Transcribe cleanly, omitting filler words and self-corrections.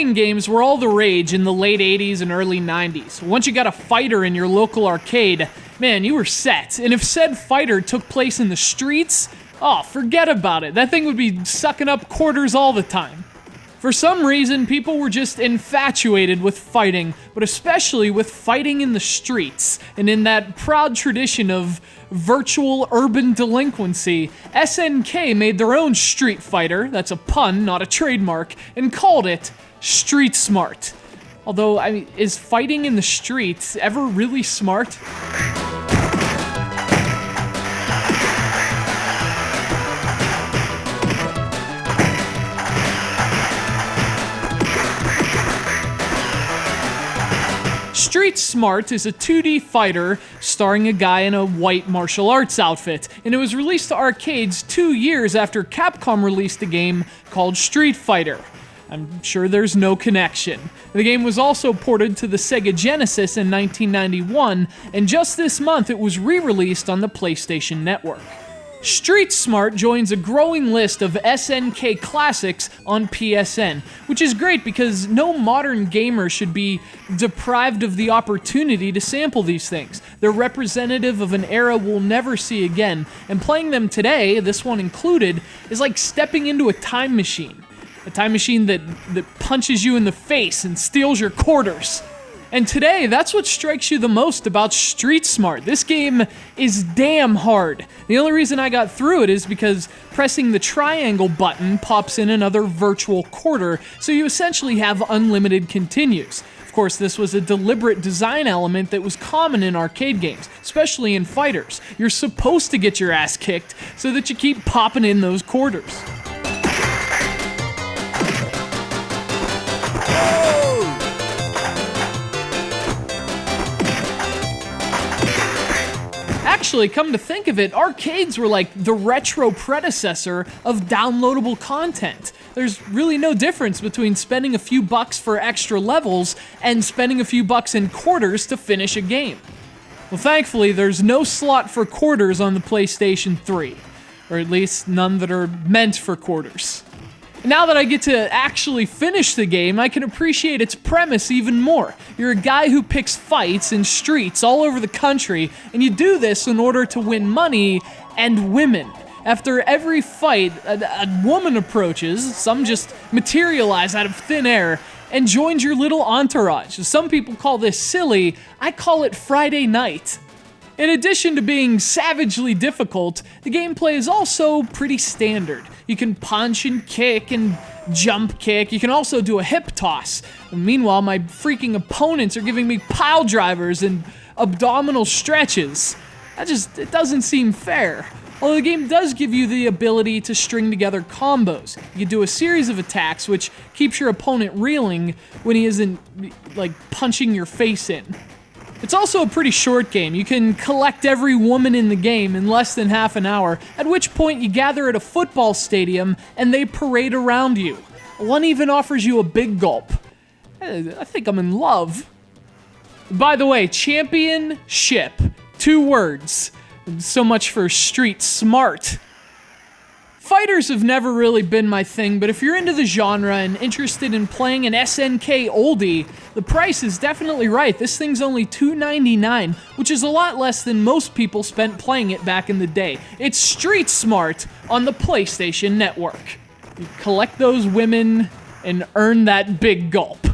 Fighting games were all the rage in the late 80s and early 90s. Once you got a fighter in your local arcade, man, you were set. And if said fighter took place in the streets, oh, forget about it. That thing would be sucking up quarters all the time. For some reason, people were just infatuated with fighting, but especially with fighting in the streets. And in that proud tradition of virtual urban delinquency, SNK made their own Street Fighter, that's a pun, not a trademark, and called it Street Smart. Although, is fighting in the streets ever really smart? Street Smart is a 2D fighter starring a guy in a white martial arts outfit, and it was released to arcades 2 years after Capcom released a game called Street Fighter. I'm sure there's no connection. The game was also ported to the Sega Genesis in 1991, and just this month it was re-released on the PlayStation Network. Street Smart joins a growing list of SNK classics on PSN, which is great because no modern gamer should be deprived of the opportunity to sample these things. They're representative of an era we'll never see again, and playing them today, this one included, is like stepping into a time machine. A time machine that punches you in the face and steals your quarters. And today, that's what strikes you the most about Street Smart. This game is damn hard. The only reason I got through it is because pressing the triangle button pops in another virtual quarter, so you essentially have unlimited continues. Of course, this was a deliberate design element that was common in arcade games, especially in fighters. You're supposed to get your ass kicked so that you keep popping in those quarters. Actually, come to think of it, arcades were like the retro predecessor of downloadable content. There's really no difference between spending a few bucks for extra levels and spending a few bucks in quarters to finish a game. Well, thankfully, there's no slot for quarters on the PlayStation 3, or at least none that are meant for quarters. Now that I get to actually finish the game, I can appreciate its premise even more. You're a guy who picks fights in streets all over the country, and you do this in order to win money and women. After every fight, a woman approaches, some just materialize out of thin air, and joins your little entourage. Some people call this silly, I call it Friday night. In addition to being savagely difficult, the gameplay is also pretty standard. You can punch and kick and jump kick. You can also do a hip toss. And meanwhile, my freaking opponents are giving me pile drivers and abdominal stretches. It doesn't seem fair. Although the game does give you the ability to string together combos. You can do a series of attacks which keeps your opponent reeling when he isn't, punching your face in. It's also a pretty short game. You can collect every woman in the game in less than half an hour, at which point you gather at a football stadium and they parade around you. One even offers you a Big Gulp. I think I'm in love. By the way, championship. 2 words. So much for Street Smart. Fighters have never really been my thing, but if you're into the genre and interested in playing an SNK oldie, the price is definitely right. This thing's only $2.99, which is a lot less than most people spent playing it back in the day. It's Street Smart on the PlayStation Network. You collect those women and earn that Big Gulp.